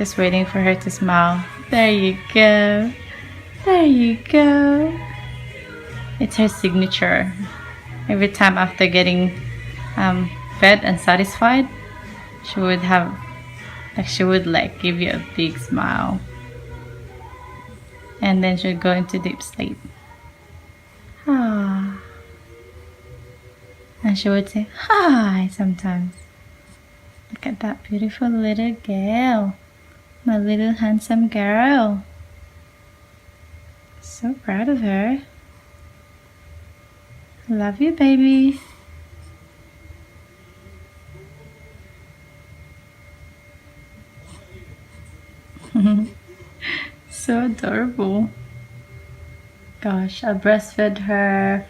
Just waiting for her to smile. There you go. There you go. It's her signature. Every time after getting fed and satisfied, she would give you a big smile. And then she'd go into deep sleep. Ah. And she would say hi sometimes. Look at that beautiful little girl. My little handsome girl. So proud of her. Love you, baby. So adorable. Gosh, I breastfed her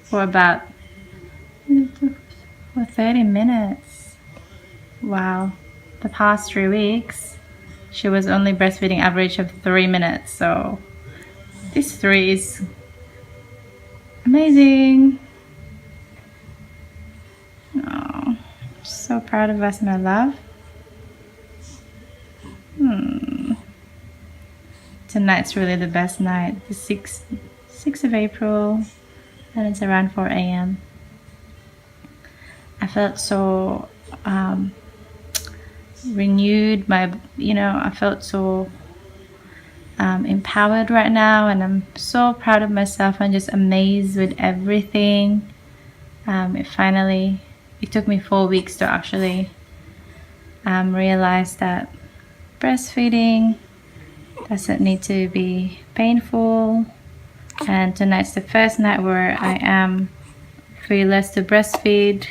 for about 30 minutes. Wow. The past 3 weeks, she was only breastfeeding average of 3 minutes. So this 3 is amazing. Oh, so proud of us, my love. Tonight's really the best night. The 6th of April, and it's around 4 a.m. I felt so renewed. I felt so empowered right now, and I'm so proud of myself. I'm just amazed with everything. It took me 4 weeks to actually realize that breastfeeding doesn't need to be painful, and tonight's the first night where I am fearless to breastfeed.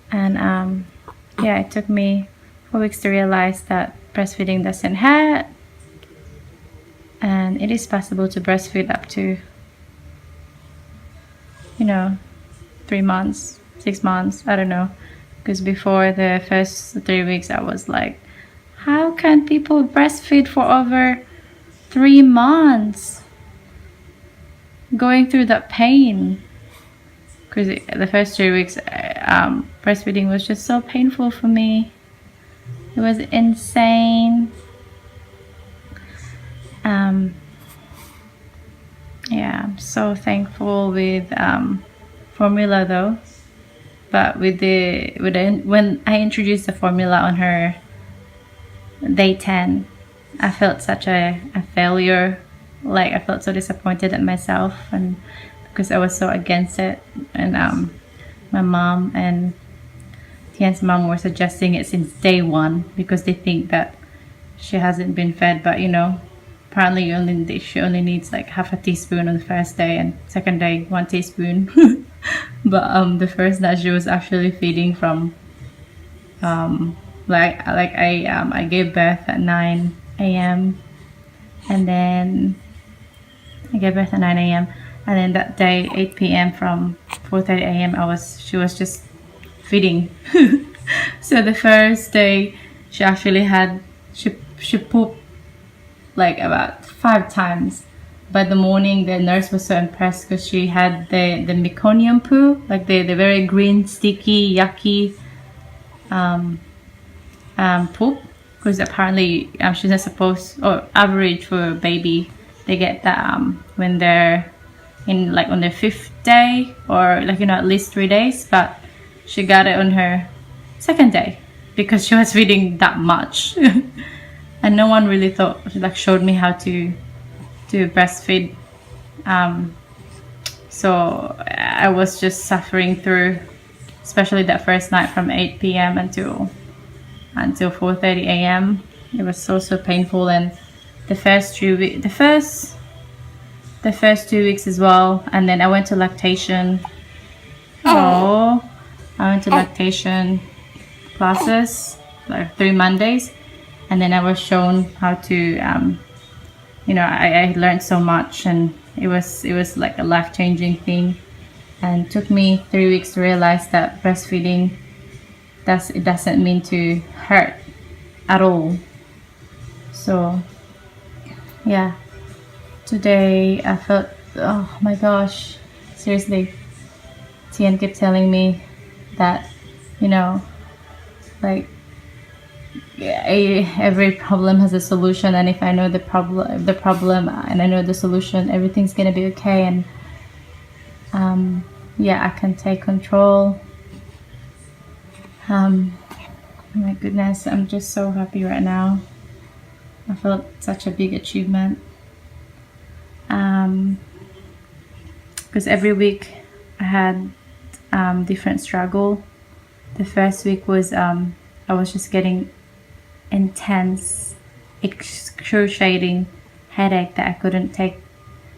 And it took me 4 weeks to realize that breastfeeding doesn't hurt, and it is possible to breastfeed up to 3 months, 6 months, I don't know, because before the first 3 weeks I was like, how can people breastfeed for over 3 months, going through that pain? Because the first 3 weeks breastfeeding was just so painful for me. It was insane. I'm so thankful with formula though. But when I introduced the formula on her day 10, I felt such a failure. Like, I felt so disappointed at myself, and because I was so against it. And my mom and Tien's mom were suggesting it since day 1 because they think that she hasn't been fed. But apparently she only needs like half a teaspoon on the first day, and second day 1 teaspoon. But the first night she was actually feeding from I gave birth at 9 a.m. and then I gave birth at 9 a.m. and then that day 8 p.m. from 4:30 a.m. she was just feeding. So the first day she actually she pooped like about 5 times. By the morning, the nurse was so impressed because she had the meconium poo, like the very green, sticky, yucky poop. Because apparently she's not supposed, or average for a baby, they get that when they're on their 5th day, or at least 3 days. But she got it on her 2nd day because she was feeding that much. And no one really showed me how to breastfeed. So I was just suffering through, especially that first night from 8 p.m. until 4:30 a.m. It was so painful. And the first 2 weeks as well. And then I went to lactation. I went to lactation classes, like 3 Mondays, and then I was shown how to I learned so much, and it was like a life-changing thing. And it took me 3 weeks to realize that breastfeeding doesn't mean to hurt at all. So today I felt, oh my gosh, seriously, Tien kept telling me that Like, every problem has a solution, and if I know the problem and I know the solution, everything's gonna be okay. And yeah, I can take control. My goodness, I'm just so happy right now. I felt such a big achievement, because every week I had different struggle. The first week was I was just getting intense, excruciating headache that I couldn't take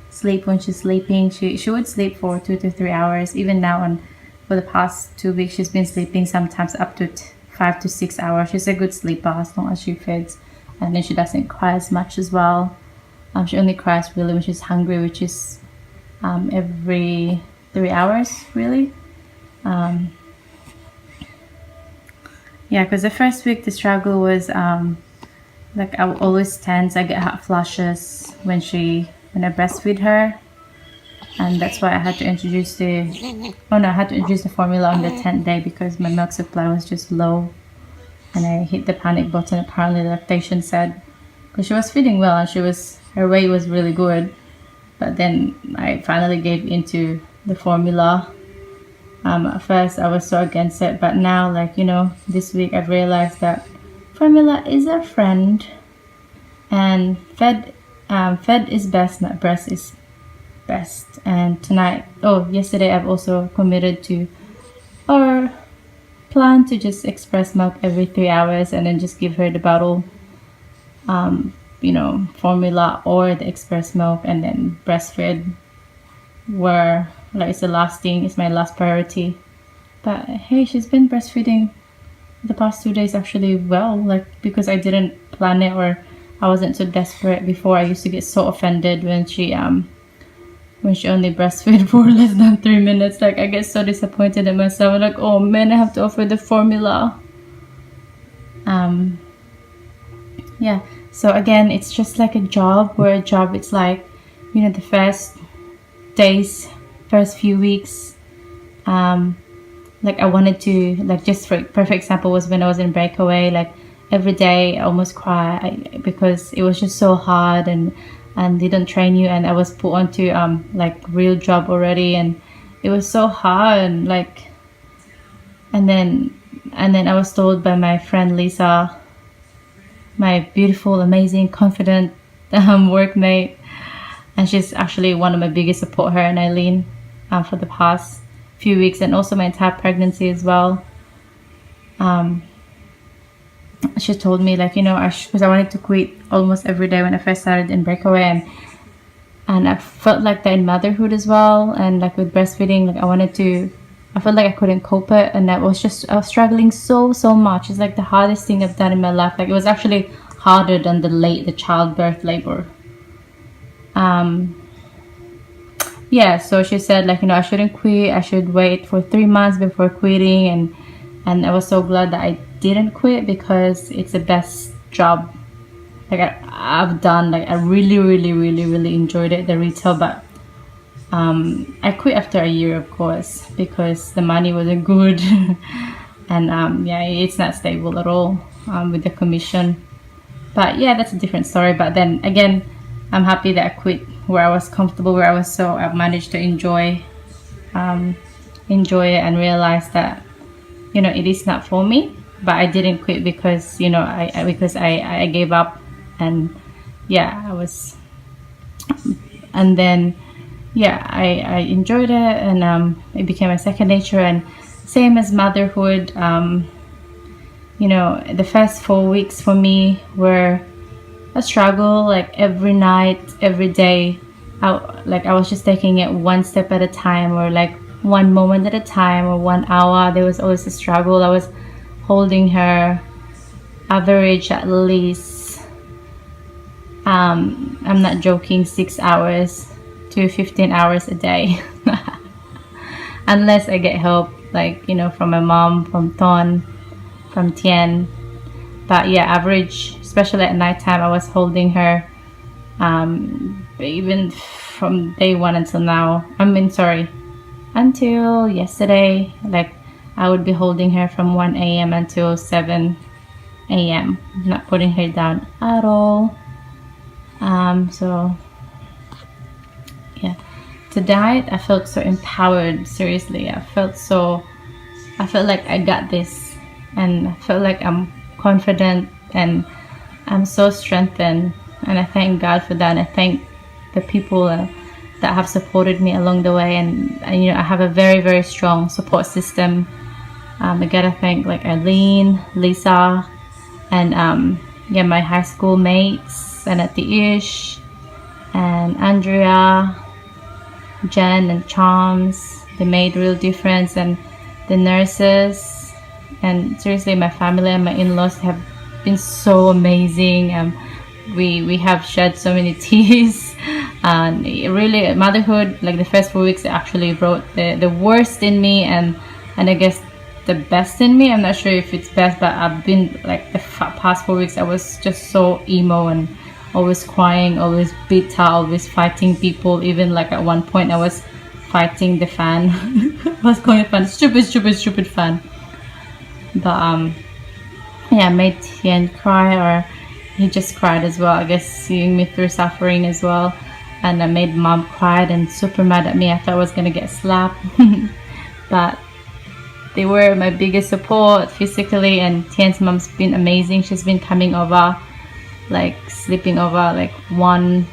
sleep when she's sleeping. She would sleep for 2 to 3 hours. Even now, and for the past 2 weeks, she's been sleeping sometimes up to 5 to 6 hours. She's a good sleeper as long as she feeds, and then she doesn't cry as much as well. She only cries really when she's hungry, which is every 3 hours really. Yeah, because the first week the struggle was like, I always tense. I get hot flushes when I breastfeed her, and that's why I had to introduce the formula on the 10th day, because my milk supply was just low, and I hit the panic button. Apparently the lactation said, because she was feeding well and her weight was really good, but then I finally gave into the formula. At first I was so against it, but now, like, this week I've realized that formula is a friend, and fed is best, not breast is best. And yesterday I've also committed to, or plan to, just express milk every 3 hours, and then just give her the bottle formula or the express milk, and then breastfeed, where like it's my last priority. But hey, she's been breastfeeding the past 2 days actually well, like, because I didn't plan it, or I wasn't so desperate before. I used to get so offended when she only breastfed for less than 3 minutes. Like, I get so disappointed in myself. I'm like, oh man, I have to offer the formula. Yeah, so again, it's just like a job, it's like, the first few weeks, like, I wanted to, like, just for perfect example was when I was in breakaway. Like, every day I almost cry because it was just so hard, and they don't train you, and I was put onto like real job already, and it was so hard, and like, and then I was told by my friend Lisa, my beautiful, amazing, confident workmate, and she's actually one of my biggest support, her and Eileen, for the past few weeks, and also my entire pregnancy as well. She told me, like, because I wanted to quit almost every day when I first started in breakaway, and I felt like that in motherhood as well, and like with breastfeeding, like I felt like I couldn't cope it, and I was struggling so much. It's like the hardest thing I've done in my life. Like, it was actually harder than the childbirth labor. Yeah, so she said, like, I shouldn't quit. I should wait for 3 months before quitting, and I was so glad that I didn't quit, because it's the best job like I've done. Like, I really enjoyed it, the retail, but I quit after a year, of course, because the money wasn't good. And yeah, it's not stable at all with the commission. But yeah, that's a different story. But then again, I'm happy that I quit where I was comfortable, where I managed to enjoy it, and realize that it is not for me. But I didn't quit because I gave up, and yeah, and then yeah, I enjoyed it, and it became a second nature. And same as motherhood, the first 4 weeks for me were a struggle. Like, every night, every day, I was just taking it one step at a time, or like one moment at a time, or 1 hour. There was always a struggle. I was holding her average at least, I'm not joking, 6 hours to 15 hours a day. Unless I get help, like, from my mom, from from Tien. But yeah, average, especially at nighttime, I was holding her, even from day one until now. Until yesterday. Like, I would be holding her from 1 a.m. until 7 a.m. not putting her down at all. So yeah, tonight I felt so empowered. Seriously, I felt like I got this, and I felt like I'm confident and I'm so strengthened, and I thank God for that. And I thank the people that have supported me along the way, and you know, I have a very, very strong support system. I gotta thank like Arlene, Lisa, and yeah, my high school mates, and at the Ish, and Andrea, Jen, and Charms. They made real difference, and the nurses, and seriously, my family and my in-laws have been so amazing. We have shed so many tears, and really, motherhood, like the first 4 weeks, it actually brought the worst in me, and I guess the best in me. I'm not sure if it's best, but I've been like the past 4 weeks, I was just so emo and always crying, always bitter, always fighting people. Even like at one point, I was fighting the fan. I was calling the fan stupid fan. But yeah, I made Tien cry, or he just cried as well, I guess, seeing me through suffering as well. And I made mom cry and super mad at me. I thought I was gonna get slapped. But they were my biggest support physically, and Tien's mom's been amazing. She's been coming over, like sleeping over like one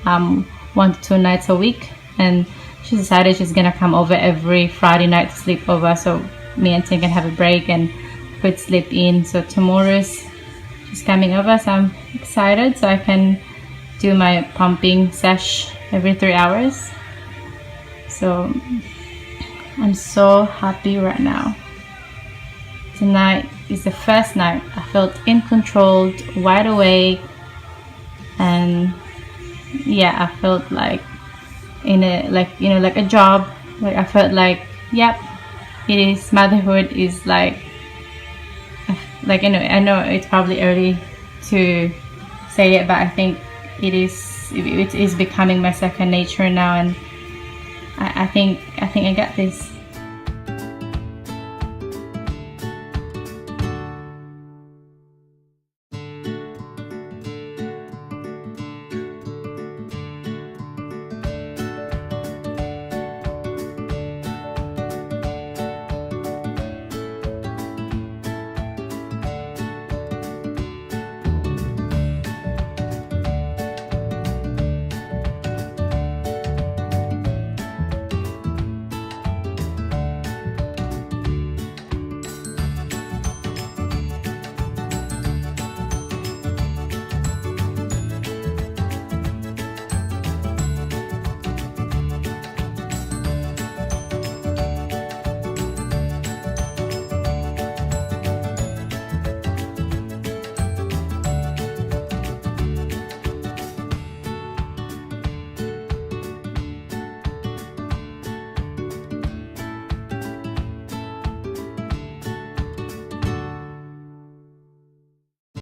to two nights a week, and she decided she's gonna come over every Friday night to sleep over, so me and Tien can have a break and could sleep in. So tomorrow's she's coming over, so I'm excited, so I can do my pumping sesh every 3 hours. So I'm so happy right now. Tonight is the first night I felt in control, wide awake, and yeah, I felt like in a, like, you know, like a job. Like I felt like, yep, it is, motherhood is like, you know, I know it's probably early to say it, but I think it is becoming my second nature now, and I think I got this.